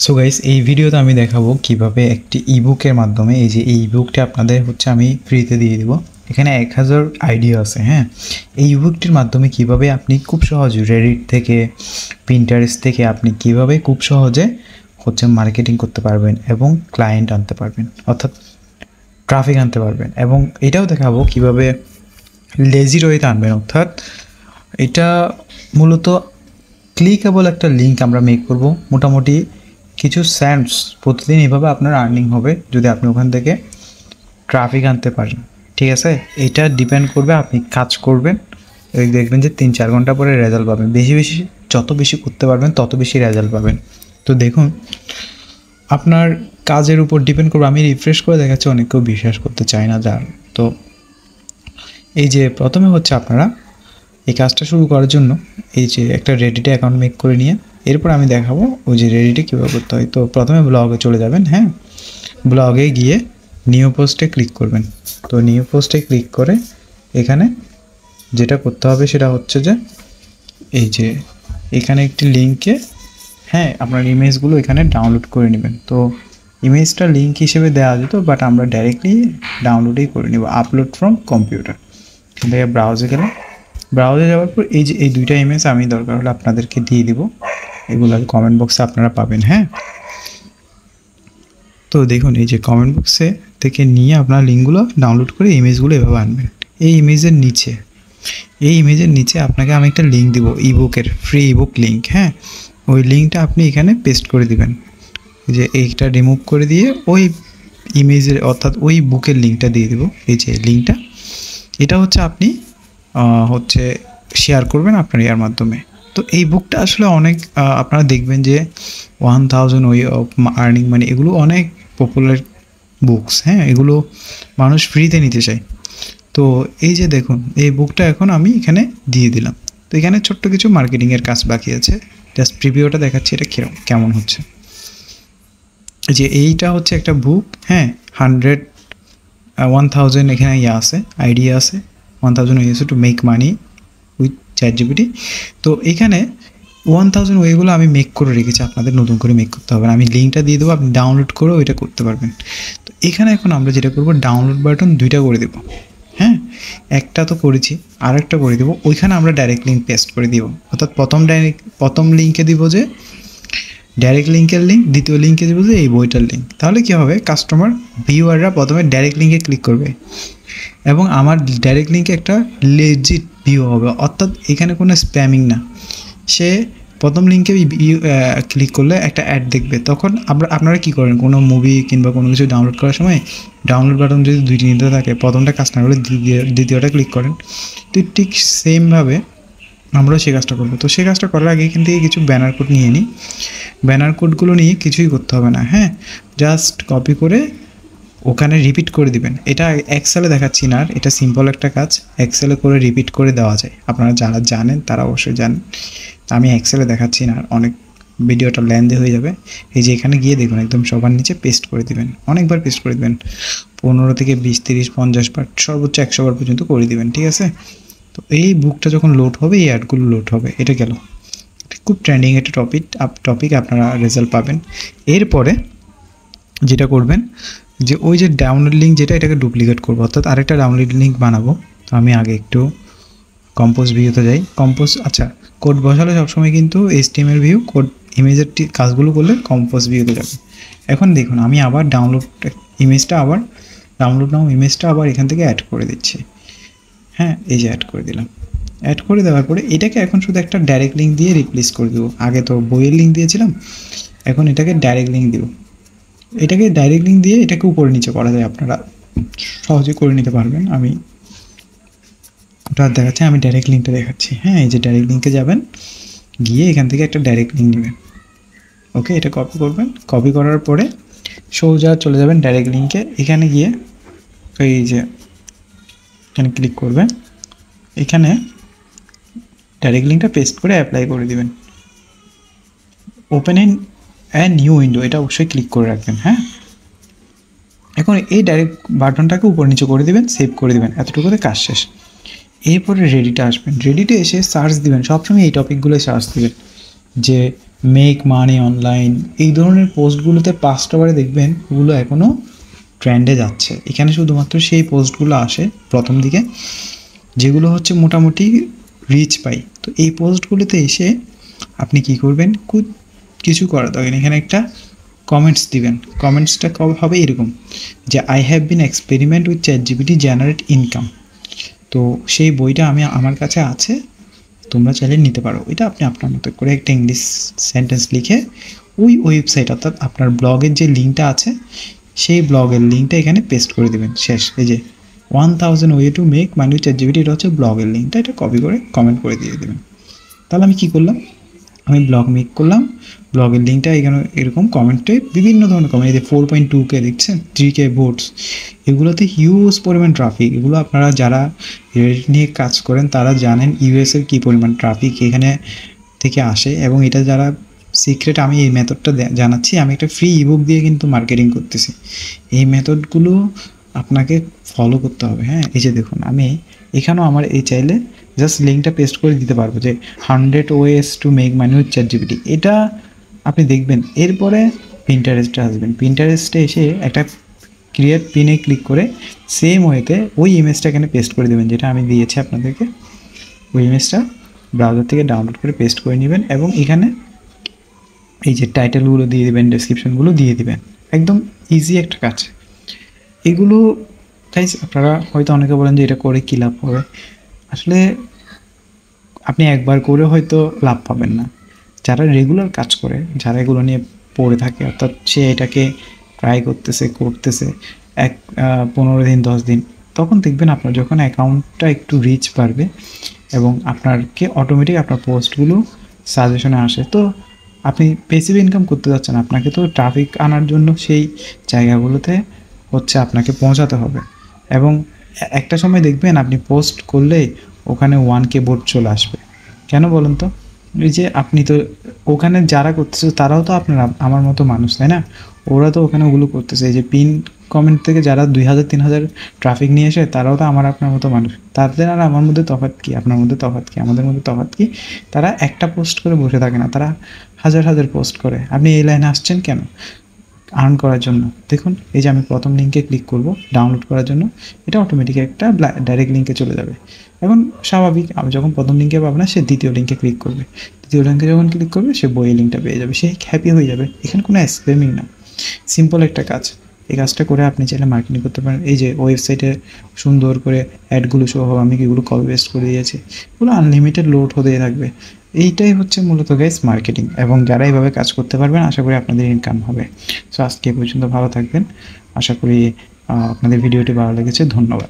So guys এই ভিডিওতে আমি দেখাবো কিভাবে একটি ইবুকের মাধ্যমে এই যে এই ইবুকটা আপনাদের হচ্ছে আমি ফ্রিতে দিয়ে দিব। এখানে 1000 আইডিয়া আছে। হ্যাঁ, এই ইবুকটির মাধ্যমে কিভাবে আপনি খুব সহজে রেডিট থেকে পিন্টারেস্ট থেকে আপনি কিভাবে খুব সহজে হচ্ছে মার্কেটিং করতে পারবেন এবং ক্লায়েন্ট আনতে পারবেন, অর্থাৎ ট্রাফিক আনতে পারবেন। এবং এটাও দেখাবো কিভাবে লেজি রয়েতে আনবেন, অর্থাৎ এটা মূলত ক্লিকেবল একটা লিঙ্ক আমরা মেক করব। মোটামুটি কিছু সেন্টস প্রতিদিন এভাবে আপনার আর্নিং হবে যদি আপনি ওখান থেকে ট্রাফিক আনতে পারেন। ঠিক আছে, এটা ডিপেন্ড করবে আপনি কাজ করবেন, দেখবেন যে 3-4 ঘন্টা পরে রেজাল্ট পাবেন। বেশি যত বেশি করতে পারবেন তত বেশি রেজাল্ট পাবেন। তো দেখুন, আপনার কাজের উপর ডিপেন্ড করবে। আমি রিফ্রেশ করে দেখাচ্ছি, অনেক কেউ বিশ্বাস করতে চায় না যার। তো এই যে প্রথমে হচ্ছে আপনারা এই কাজটা শুরু করার জন্য এই যে একটা রেডিটে অ্যাকাউন্ট মেক করে নিয়ে এরপর আমি দেখাবো ওই যে রেডিটে কীভাবে করতে হয়। তো প্রথমে ব্লগে চলে যাবেন। হ্যাঁ, ব্লগে গিয়ে নিউ পোস্টে ক্লিক করবেন। তো নিউ পোস্টে ক্লিক করে এখানে যেটা করতে হবে সেটা হচ্ছে যে এই যে এখানে একটি লিঙ্কে আপনার ইমেজগুলো এখানে ডাউনলোড করে নেবেন। তো ইমেজটা লিঙ্ক হিসেবে দেওয়া যেত, বাট আমরা ডাইরেক্টলি ডাউনলোডই করে নেব, আপলোড ফ্রম কম্পিউটার। দেখে ব্রাউজে গেলে ব্রাউজে যাওয়ার পর এই যে এই দুইটা ইমেজ আমি দরকার হলে আপনাদেরকে দিয়ে দিব, এগুলো কমেন্ট বক্সে আপনারা পাবেন। হ্যাঁ, তো দেখুন এই যে কমেন্ট বক্সে থেকে নিয়ে আপনার লিঙ্কগুলো ডাউনলোড করে ইমেজগুলো এভাবে আনবেন। এই ইমেজের নিচে আপনাকে আমি একটা লিঙ্ক দিব, ইবুকের ফ্রি ইবুক লিঙ্ক। হ্যাঁ, ওই লিঙ্কটা আপনি এখানে পেস্ট করে দিবেন। যে এইটা রিমুভ করে দিয়ে ওই ইমেজের অর্থাৎ ওই বুকের লিঙ্কটা দিয়ে দেবো। এই যে লিঙ্কটা, এটা হচ্ছে আপনি শেয়ার করবেন আপনার ইয়ার মাধ্যমে। তো এই বুকটা আসলে অনেক আপনারা দেখবেন যে 1000 ওয়ে অফ আর্নিং মানি, এগুলো অনেক পপুলার বুকস। হ্যাঁ, এগুলো মানুষ ফ্রিতে নিতে চায়। তো এই যে দেখুন, এই বুকটা এখন আমি এখানে দিয়ে দিলাম। তো এখানে ছোট্ট কিছু মার্কেটিংয়ের কাজ বাকি আছে, জাস্ট প্রিভিউটা দেখাচ্ছি এটা কেমন হচ্ছে। যে এইটা হচ্ছে একটা বুক। হ্যাঁ, 1000 এখানে আছে, আইডিয়া আছে 1000 ways to make money with ChatGPT. তো এখানে 1000 ওয়েগুলো আমি মেক করে রেখেছি, আপনাদের নতুন করে মেক করতে হবে না। আমি লিঙ্কটা দিয়ে দেবো, আপনি ডাউনলোড করে ওইটা করতে পারবেন। তো এখানে এখন আমরা যেটা করবো, ডাউনলোড বাটন 2টা করে দেবো। হ্যাঁ, একটা তো করেছি, আরেকটা করে দেবো। ওইখানে আমরা ডাইরেক্ট লিঙ্ক পেস্ট করে দিব, অর্থাৎ প্রথম লিঙ্কে দিব যে ডাইরেক্ট লিঙ্কের লিঙ্ক, দ্বিতীয় লিঙ্কে দিব যে এই বইটার লিঙ্ক। তাহলে কী হবে, কাস্টমার ভিউয়াররা প্রথমে ডাইরেক্ট লিঙ্কে ক্লিক করবে এবং আমার ডাইরেক্ট লিঙ্কে একটা লেজিট ভিউ হবে, অর্থাৎ এখানে কোনো স্প্যামিং না। সে প্রথম লিঙ্কে ক্লিক করলে একটা অ্যাড দেখবে। তখন আপনারা কী করেন, কোনো মুভি কিংবা কোনো কিছু ডাউনলোড করার সময় ডাউনলোড বাটন যদি 2-3টা থাকে, প্রথমটা কাজ না করলে দ্বিতীয়টা ক্লিক করেন। তো ঠিক সেমভাবে আমরাও সেই কাজটা করবো। তো সেই কাজটা করার আগে এখান থেকে কিছু ব্যানার কোড নিয়ে নিই। ব্যানার কোডগুলো নিয়ে কিছুই করতে হবে না। হ্যাঁ, জাস্ট কপি করে ওখানে রিপিট করে দিবেন। এটা এক্সেলে দেখাচ্ছি না, আর এটা সিম্পল একটা কাজ, এক্সেলে করে রিপিট করে দেওয়া যায়। আপনারা যারা জানেন তারা অবশ্যই জানেন, আমি এক্সেলে দেখাচ্ছি না, অনেক ভিডিওটা লেন্দি হয়ে যাবে। এই যে এখানে গিয়ে দেখুন, একদম সবার নিচে পেস্ট করে দিবেন, অনেকবার পেস্ট করে দিবেন, 15 থেকে 20, 30, 50 বার, সর্বোচ্চ 100 বার পর্যন্ত করে দিবেন। ঠিক আছে, তো এই বুকটা যখন লোড হবে, এই অ্যাডগুলো লোড হবে। এটা গেল, খুব ট্রেন্ডিং একটা টপিক, আপনারা রেজাল্ট পাবেন। এরপরে যেটা করবেন, যে ওই যে ডাউনলোড লিঙ্ক যেটা, এটাকে ডুপ্লিকেট করবো, অর্থাৎ আরেকটা ডাউনলোড লিঙ্ক বানাবো। তো আমি আগে একটু কম্পোজ ভিউতে যাই। আচ্ছা, কোড বসালে সবসময় কিন্তু HTML ভিউ, কোড ইমেজের কাজগুলো করলে কম্পোজ ভিউতে যাবে। এখন দেখুন, আমি আবার ডাউনলোড ইমেজটা আবার এখান থেকে অ্যাড করে দিচ্ছি। হ্যাঁ, এই যে অ্যাড করে দিলাম। অ্যাড করে দেওয়ার পরে এটাকে এখন শুধু একটা ডাইরেক্ট লিঙ্ক দিয়ে রিপ্লেস করে দেবো। আগে তো বইয়ের লিঙ্ক দিয়েছিলাম, এখন এটাকে ডাইরেক্ট লিঙ্ক দেবো। এটাকে ডাইরেক্ট লিঙ্ক দিয়ে এটাকে উপরে নিচে করা যায়, আপনারা সহজে করে নিতে পারবেন। আমি ওটা দেখাচ্ছি, আমি ডাইরেক্ট লিঙ্কটা দেখাচ্ছি। হ্যাঁ, এই যে ডাইরেক্ট লিঙ্কে যাবেন, গিয়ে এখান থেকে একটা ডাইরেক্ট লিঙ্ক নেবেন। ওকে, এটা কপি করবেন। কপি করার পরে সোজা চলে যাবেন ডাইরেক্ট লিঙ্কে। এখানে গিয়ে এই যে এখানে ক্লিক করবেন, এখানে ডাইরেক্ট লিঙ্কটা পেস্ট করে অ্যাপ্লাই করে দিবেন। ওপেন ইন নিউ উইন্ডো, এটা অবশ্যই ক্লিক করে রাখবেন। হ্যাঁ, এখন এই ডাইরেক্ট বাটনটাকে উপর নিচে করে দিবেন, সেভ করে দিবেন, এতটুকুতে কাজ শেষ। এরপরে রেডিটে আসবেন। রেডিটে এসে সার্চ দিবেন, সবসময় এই টপিকগুলো সার্চ দিবেন, যে মেক মানি অনলাইন, এই ধরনের পোস্টগুলোতে 5টা বারে দেখবেন ওগুলো এখনও ট্রেন্ডে যাচ্ছে। এখানে শুধুমাত্র সেই পোস্টগুলো আসে প্রথম দিকে যেগুলো হচ্ছে মোটামুটি রিচ পাই। তো এই পোস্টগুলোতে এসে আপনি কি করবেন, কিছু করা দরকার, এখানে একটা কমেন্টস দিবেন। কমেন্টসটা হবে এরকম যে I have been experiment with ChatGPT generate income. তো সেই বইটা আমার কাছে আছে, তোমরা চাইলে নিতে পারো। এটা আপনি আপনার মতো করে একটা ইংলিশ সেন্টেন্স লিখে ওই ওয়েবসাইট অর্থাৎ আপনার ব্লগের যে লিঙ্কটা আছে সেই ব্লগের লিঙ্কটা এখানে পেস্ট করে দেবেন। শেষ, এই যে 1000 way to make money with ChatGPT, এটা হচ্ছে ব্লগের লিঙ্কটা, এটা কপি করে কমেন্ট করে দিয়ে দেবেন। তাহলে আমি কী করলাম, আমি ব্লগ মেক করলাম, ব্লগের লিঙ্কটা এখানে এরকম কমেন্টে বিভিন্ন ধরনের কমেন্ট, এই যে 4.2K দেখছেন, 3K ভোটস, এগুলোতে হিউজ পরিমাণ ট্রাফিক। এগুলো আপনারা যারা রেডিট নিয়ে কাজ করেন তারা জানেন ইউএসের কী পরিমাণ ট্রাফিক এখানে থেকে আসে। এবং এটা যারা সিক্রেট, আমি এই মেথডটা জানাচ্ছি, আমি একটা ফ্রি ইবুক দিয়ে কিন্তু মার্কেটিং করতেছি। এই মেথডগুলো আপনাকে ফলো করতে হবে। হ্যাঁ, এই যে দেখুন আমি এখানেও আমার এই চাইলে জাস্ট লিঙ্কটা পেস্ট করে দিতে পারবো যে 100 ways to make money with ChatGPT, এটা আপনি দেখবেন। এরপরে পিন্টারেস্টে আসবেন, পিন্টারেস্টে এসে একটা ক্রিয়েট পিনে ক্লিক করে সেম ওয়েতে ওই ইমেজটা এখানে পেস্ট করে দেবেন যেটা আমি দিয়েছি আপনাদেরকে। ওই ইমেজটা ব্রাউজার থেকে ডাউনলোড করে পেস্ট করে নেবেন এবং এখানে এই যে টাইটেলগুলো দিয়ে দেবেন, ডেসক্রিপশনগুলো দিয়ে দিবেন। একদম ইজি একটা কাজ। এগুলো গাইস আপনারা হয়তো অনেকে বলেন যে এটা করে কী লাভ হবে। আসলে আপনি একবার করে হয়তো লাভ পাবেন না। যারা রেগুলার কাজ করে, যারা এগুলো নিয়ে পড়ে থাকে, অর্থাৎ সে এটাকে ট্রাই করতেছে 15 দিন 10 দিন, তখন দেখবেন আপনার যখন অ্যাকাউন্টটা একটু রিচ বাড়বে এবং আপনাকে অটোমেটিক আপনার পোস্টগুলো সাজেশনে আসে। তো আপনি প্যাসিভ ইনকাম করতে যাচ্ছেন, আপনাকে তো ট্রাফিক আনার জন্য সেই জায়গাগুলোতে হচ্ছে আপনাকে পৌঁছাতে হবে। এবং একটা সময় দেখবেন আপনি পোস্ট করলেই ওখানে 1K ভোট চলে আসবে। কেন বলুন তো? এই যে আপনি তো ওখানে যারা করতেছে তারাও তো আপনার আমার মতো মানুষ, তাই না? ওরা তো ওখানে ওগুলো করতেছে। এই যে পিন কমেন্ট থেকে যারা 2000-3000 ট্রাফিক নিয়ে আসে তারাও তো আমার আপনার মতো মানুষ। তাদের আর আমার মধ্যে তফাৎ কী, আপনার মধ্যে তফাৎ কী, আমাদের মধ্যে তফাৎ কী? তারা একটা পোস্ট করে বসে থাকে না, তারা হাজার হাজার পোস্ট করে। আপনি এই লাইনে আসছেন কেন? আর্ন করার জন্য। দেখুন এই যে আমি প্রথম লিঙ্কে ক্লিক করব ডাউনলোড করার জন্য, এটা অটোমেটিক একটা ডাইরেক্ট লিঙ্কে চলে যাবে। এখন স্বাভাবিক, আমি যখন প্রথম লিঙ্কে পাবো না, সে দ্বিতীয় লিঙ্কে ক্লিক করবে, দ্বিতীয় লিঙ্কে যখন ক্লিক করবে সে বইয়ের লিঙ্কটা পেয়ে যাবে, সে হ্যাপি হয়ে যাবে। এখানে কোনো স্প্যামিং না, সিম্পল একটা কাজ। এই কাজটা করে আপনি চাইলে মার্কেটিং করতে পারেন। এই যে ওয়েবসাইটে সুন্দর করে অ্যাডগুলো শো হবে, আমি এগুলো কপি পেস্ট করে দিয়েছি, এগুলো আনলিমিটেড লোড হতেই থাকবে। এইটাই হচ্ছে মূলত গাইস মার্কেটিং। এবং যারা এইভাবে কাজ করতে পারবেন আশা করি আপনাদের ইনকাম হবে। সো আজকে পর্যন্ত ভালো থাকবেন, আশা করি আপনাদের ভিডিওটি ভালো লেগেছে। ধন্যবাদ।